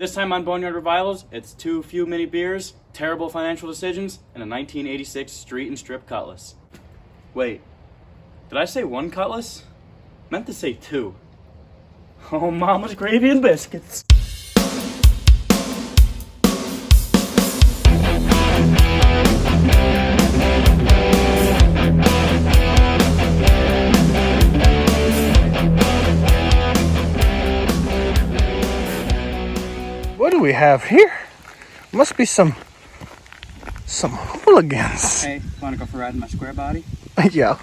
This time on Boneyard Revivals, it's too few mini beers, terrible financial decisions, and a 1986 Street and Strip Cutlass. Wait, did I say one Cutlass? Meant to say two. Oh, mama's gravy and biscuits. What do we have here? Must be some hooligans. Hey, wanna go for a ride in my square body? Yeah.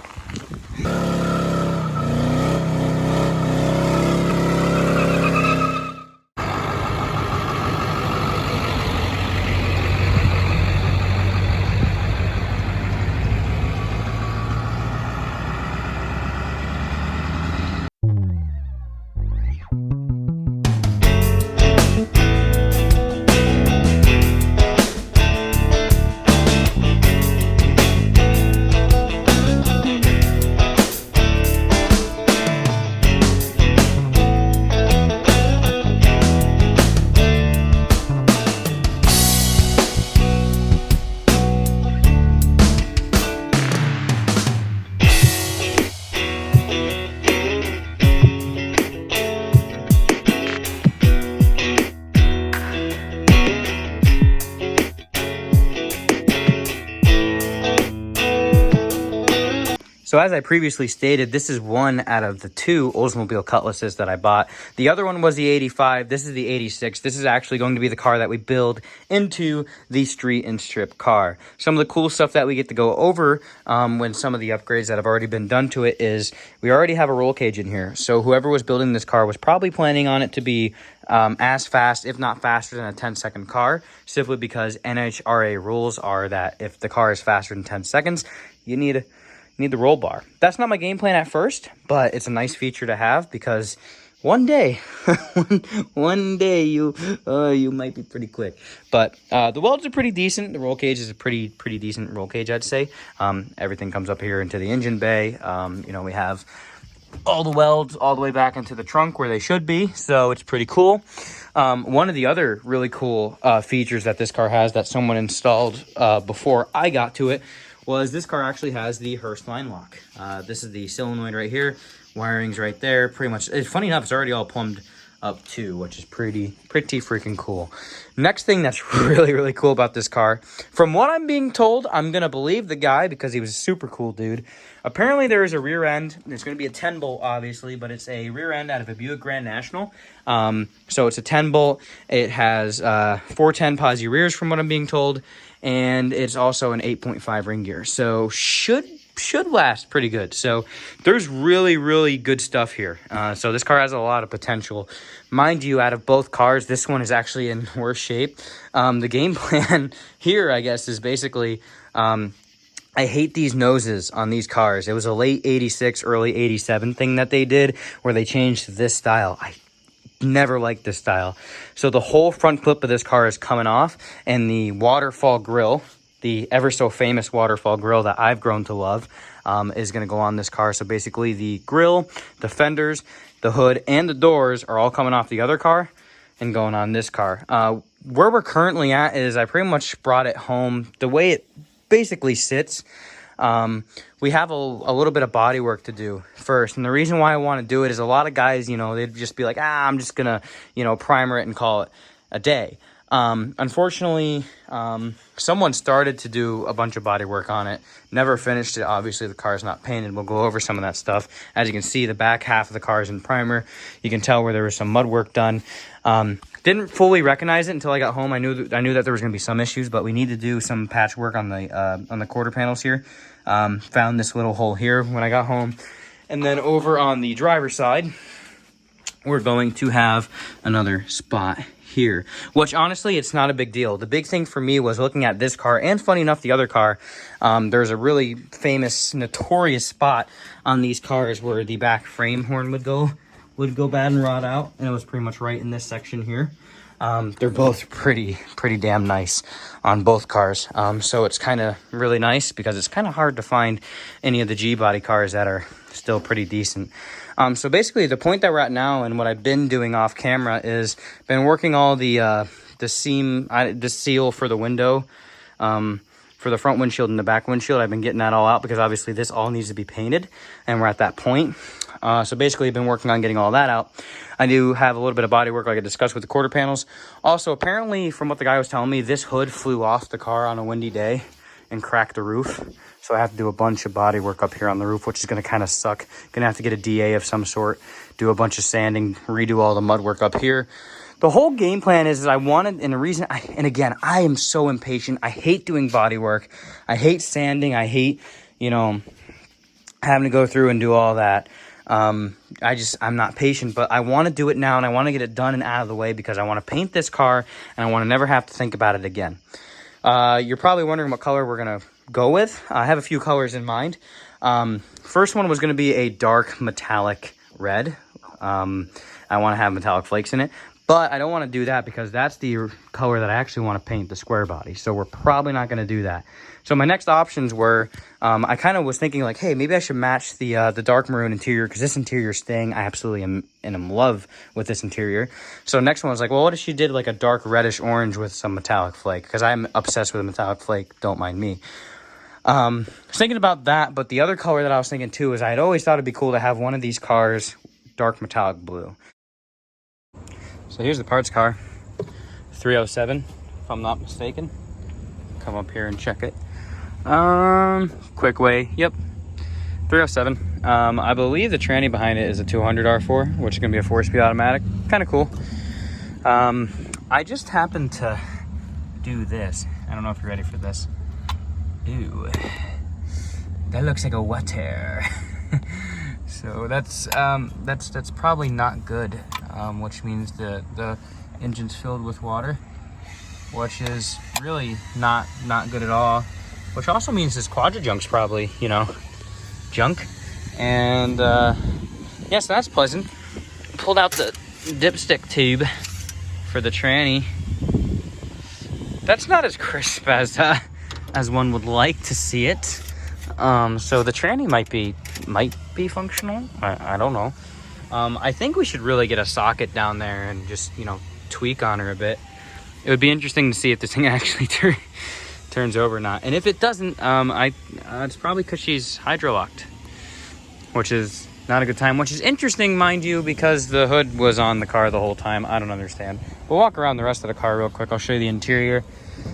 So as I previously stated, this is one out of the two Oldsmobile Cutlasses that I bought. The other one was the 85. This is the 86. This is actually going to be the car that we build into the Street and Strip car. Some of the cool stuff that we get to go over when some of the upgrades that have already been done to it is we already have a roll cage in here. So whoever was building this car was probably planning on it to be as fast, if not faster than a 10-second car, simply because NHRA rules are that if the car is faster than 10 seconds, you need the roll bar. That's not my game plan at first, but it's a nice feature to have because one day, one day you might be pretty quick. But the welds are pretty decent. The roll cage is a pretty decent roll cage, I'd say. Everything comes up here into the engine bay. You know, we have all the welds all the way back into the trunk where they should be, so it's pretty cool. One of the other really cool features that this car has that someone installed before I got to it was this car actually has the Hurst line lock. This is the solenoid right here, wiring's right there. Pretty much, it's funny enough, it's already all plumbed up too, which is pretty freaking cool. Next thing that's really cool about this car, from what I'm being told, I'm gonna believe the guy because he was a super cool dude. Apparently there is a rear end. There's gonna be a 10 bolt obviously, but it's a rear end out of a Buick Grand National. So it's a 10 bolt. It has 410 posi rears from what I'm being told, and it's also an 8.5 ring gear. So should last pretty good. So there's really good stuff here. So this car has a lot of potential. Mind you, out of both cars, this one is actually in worse shape. The game plan here, I guess, is basically I hate these noses on these cars. It was a late 86, early 87 thing that they did where they changed to this style. I never liked this style. So the whole front clip of this car is coming off, and the waterfall grill, the ever so famous waterfall grill that I've grown to love, is going to go on this car. So basically the grill, the fenders, the hood, and the doors are all coming off the other car and going on this car. Where we're currently at is I pretty much brought it home the way it basically sits. We have a little bit of body work to do first, and the reason why I want to do it is a lot of guys, you know, they'd just be like, I'm just gonna, you know, primer it and call it a day. Unfortunately, someone started to do a bunch of body work on it, never finished it. Obviously the car's not painted. We'll go over some of that stuff. As you can see, the back half of the car is in primer. You can tell where there was some mud work done. Didn't fully recognize it until I got home. I knew that there was going to be some issues, but we need to do some patch work on the quarter panels here. Found this little hole here when I got home. And then over on the driver's side, we're going to have another spot here, which honestly, it's not a big deal. The big thing for me was looking at this car, and funny enough, the other car, there's a really famous, notorious spot on these cars where the back frame horn would go bad and rot out, and it was pretty much right in this section here. They're both pretty damn nice on both cars. So it's kind of really nice because it's kind of hard to find any of the G-body cars that are still pretty decent. So basically the point that we're at now and what I've been doing off camera is been working all the seal for the window, for the front windshield and the back windshield. I've been getting that all out because obviously this all needs to be painted and we're at that point. So basically I've been working on getting all that out. I do have a little bit of body work like I discussed with the quarter panels. Also, apparently from what the guy was telling me, this hood flew off the car on a windy day and cracked the roof. So I have to do a bunch of body work up here on the roof, which is going to kind of suck. Going to have to get a DA of some sort, do a bunch of sanding, redo all the mud work up here. The whole game plan is I wanted, and the reason, and again, I am so impatient. I hate doing body work. I hate sanding. I hate, you know, having to go through and do all that. I'm not patient, but I want to do it now and I want to get it done and out of the way because I want to paint this car and I want to never have to think about it again. You're probably wondering what color we're going to go with. I have a few colors in mind. First one was going to be a dark metallic red. I want to have metallic flakes in it, but I don't want to do that because that's the color that I actually want to paint the square body. So we're probably not going to do that. So my next options were, I kind of was thinking like, hey, maybe I should match the dark maroon interior because this interior is staying. I absolutely am in love with this interior. So next one was like, well, what if she did like a dark reddish orange with some metallic flake? Because I'm obsessed with a metallic flake. Don't mind me. I was thinking about that, but the other color that I was thinking too is I had always thought it'd be cool to have one of these cars dark metallic blue. So here's the parts car, 307, if I'm not mistaken. Come up here and check it. Quick way, yep, 307. I believe the tranny behind it is a 200 R4, which is gonna be a 4-speed automatic. Kind of cool. I just happened to do this. I don't know if you're ready for this. Ew, that looks like a water. So that's probably not good, which means the engine's filled with water, which is really not good at all. Which also means this quadra-junk's probably, you know, junk. And yeah, so that's pleasant. Pulled out the dipstick tube for the tranny. That's not as crisp as one would like to see it. So the tranny might be functional. I don't know. I think we should really get a socket down there and just, you know, tweak on her a bit. It would be interesting to see if this thing actually turns over or not. And if it doesn't, it's probably because she's hydrolocked, which is not a good time, which is interesting, mind you, because the hood was on the car the whole time. I don't understand. We'll walk around the rest of the car real quick. I'll show you the interior.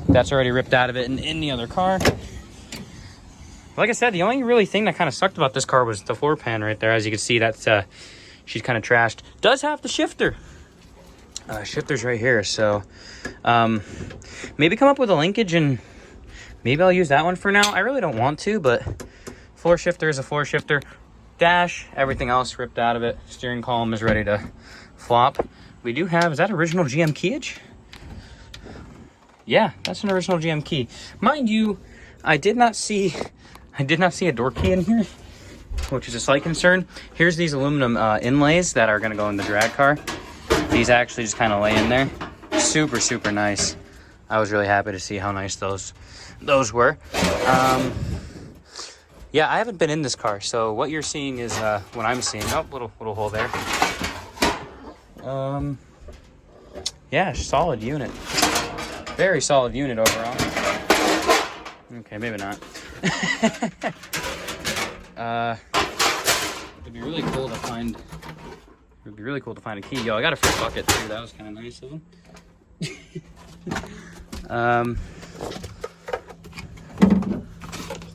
That's already ripped out of it and in the other car. Like I said, the only really thing that kind of sucked about this car was the floor pan right there. As you can see, that's she's kind of trashed. Does have the shifter. Shifter's right here, so maybe come up with a linkage and maybe I'll use that one for now. I really don't want to, but floor shifter is a floor shifter. Dash, everything else ripped out of it. Steering column is ready to flop. We do have, is that original GM keyage? Yeah, that's an original GM key. Mind you, I did not see a door key in here, which is a slight concern. Here's these aluminum inlays that are gonna go in the drag car. These actually just kind of lay in there. Super, super nice. I was really happy to see how nice those were. Yeah, I haven't been in this car, so what you're seeing is what I'm seeing. Oh, little hole there. Yeah, solid unit. Very solid unit overall. Okay, maybe not. It'd be really cool to find. It'd be really cool to find a key. Yo, I got a free bucket too. That was kind of nice of them.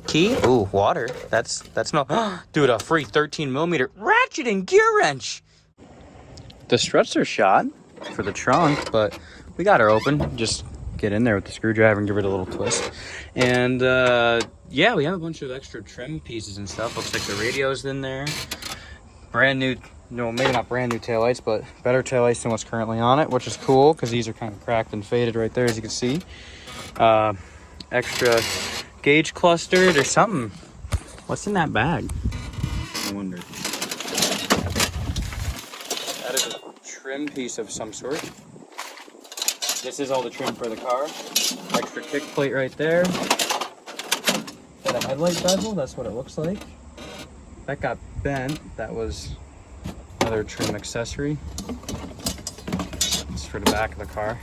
Key? Ooh, water. That's no. Dude, a free 13mm ratchet and gear wrench. The struts are shot for the trunk, but we got her open. Just get in there with the screwdriver and give it a little twist. And yeah, we have a bunch of extra trim pieces and stuff. Looks like the radio's in there. Brand new, no, maybe not brand new taillights, but better taillights than what's currently on it, which is cool because these are kind of cracked and faded right there, as you can see. Extra gauge cluster. There's something. What's in that bag? I wonder. That is a trim piece of some sort. This is all the trim for the car. Extra kick plate right there. Got a headlight bezel. That's what it looks like. That got bent. That was Another trim accessory. It's for the back of the car.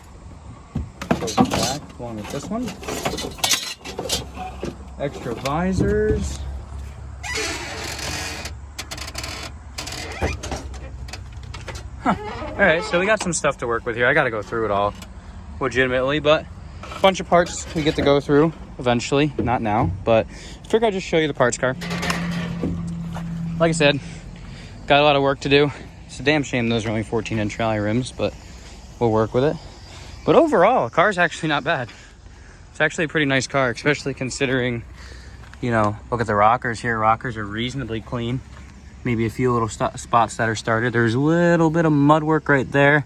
Goes back along with this one. Extra visors. All right, so we got some stuff to work with here. I got to go through it all legitimately, but a bunch of parts we get to go through eventually. Not now, but I figured I'd just show you the parts car. Like I said, got a lot of work to do. It's a damn shame those are only 14-inch rally rims, but we'll work with it. But overall, the car's actually not bad. It's actually a pretty nice car, especially considering, you know, look at the rockers here. Rockers are reasonably clean. Maybe a few little spots that are started. There's a little bit of mud work right there.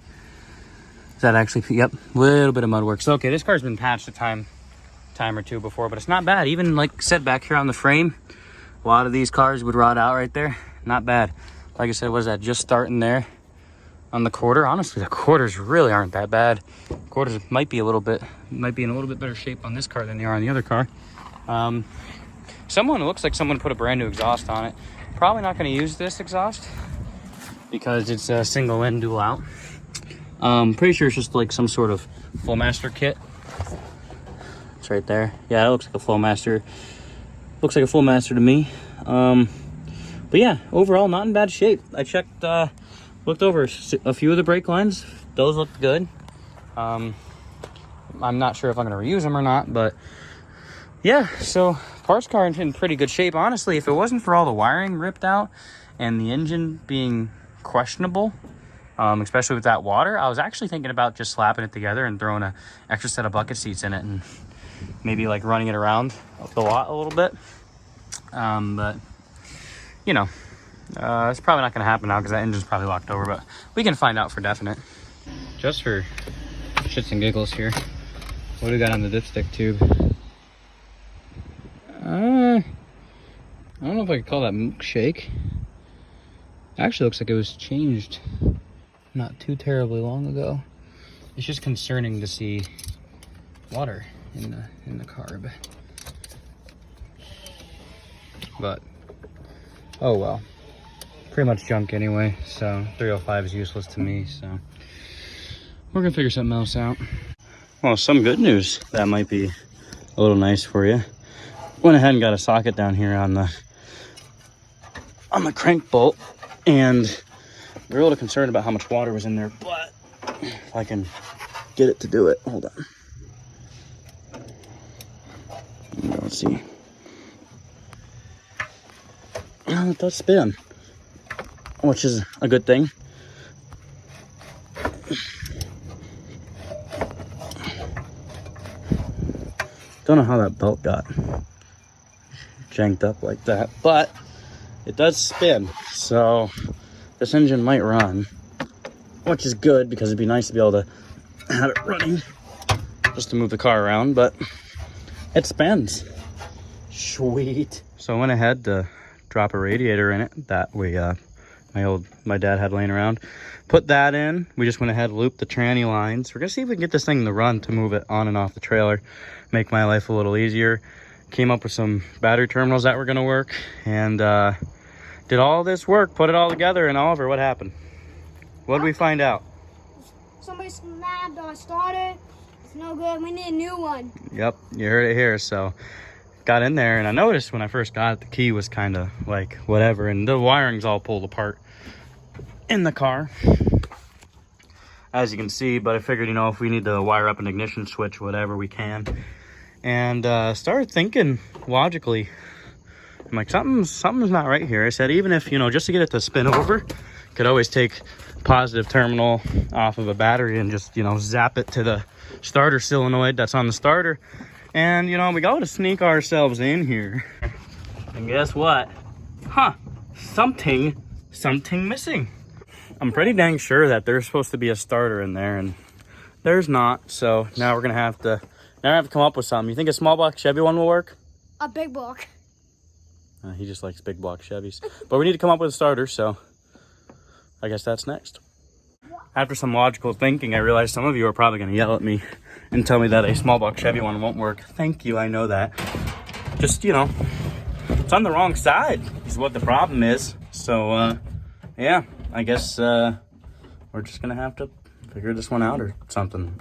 Is that actually, yep, a little bit of mud work. So, okay, this car's been patched a time or two before, but it's not bad. Even like I said, back here on the frame, a lot of these cars would rot out right there. Not bad. Like I said, what is that, just starting there on the quarter? Honestly, the quarters really aren't that bad. Quarters might be in a little bit better shape on this car than they are on the other car. It looks like someone put a brand new exhaust on it. Probably not going to use this exhaust because it's a single in, dual out. Pretty sure it's just like some sort of Flowmaster kit. It's right there. Yeah, it looks like a Flowmaster. Looks like a Flowmaster to me. But yeah, overall not in bad shape. I checked, looked over a few of the brake lines. Those looked good. I'm not sure if I'm going to reuse them or not, but yeah, so parts car in pretty good shape. Honestly, if it wasn't for all the wiring ripped out and the engine being questionable, especially with that water, I was actually thinking about just slapping it together and throwing an extra set of bucket seats in it and maybe like running it around the lot a little bit. But you know, it's probably not going to happen now because that engine's probably locked over, but we can find out for definite. Just for shits and giggles here, what do we got on the dipstick tube? I don't know if I could call that milkshake. Actually looks like it was changed not too terribly long ago. It's just concerning to see water in the carb. But oh well. Pretty much junk anyway, so 305 is useless to me, so we're gonna figure something else out. Well, some good news that might be a little nice for you. Went ahead and got a socket down here on the crank bolt, and we were a little concerned about how much water was in there, but if I can get it to do it, hold on. Let's see. Oh, it does spin, which is a good thing. Don't know how that belt got janked up like that, but it does spin, so this engine might run, which is good because it'd be nice to be able to have it running just to move the car around, but it spins. Sweet. So I went ahead to drop a radiator in it that my dad had laying around. Put that in. We just went ahead, looped the tranny lines. We're gonna see if we can get this thing to run to move it on and off the trailer, make my life a little easier. Came up with some battery terminals that were gonna work, and did all this work, put it all together, and Oliver, what happened? What did we find out? Somebody snapped our starter. It's no good. We need a new one. Yep, you heard it here. So got in there, and I noticed when I first got it, the key was kind of like whatever, and the wiring's all pulled apart in the car, as you can see. But I figured, you know, if we need to wire up an ignition switch, whatever, we can. And started thinking logically. I'm like, something's not right here. I said, even if, you know, just to get it to spin over, could always take positive terminal off of a battery and just, you know, zap it to the starter solenoid that's on the starter. And, you know, we got to sneak ourselves in here. And guess what? Huh, something missing. I'm pretty dang sure that there's supposed to be a starter in there, and there's not. So now we're gonna have to come up with something. You think a small block Chevy one will work? A big block. He just likes big block Chevys. But we need to come up with a starter, so I guess that's next. After some logical thinking, I realized some of you are probably gonna yell at me and tell me that a small block Chevy one won't work. Thank you, I know that. Just, you know, it's on the wrong side is what the problem is. So, yeah, I guess we're just gonna have to figure this one out or something.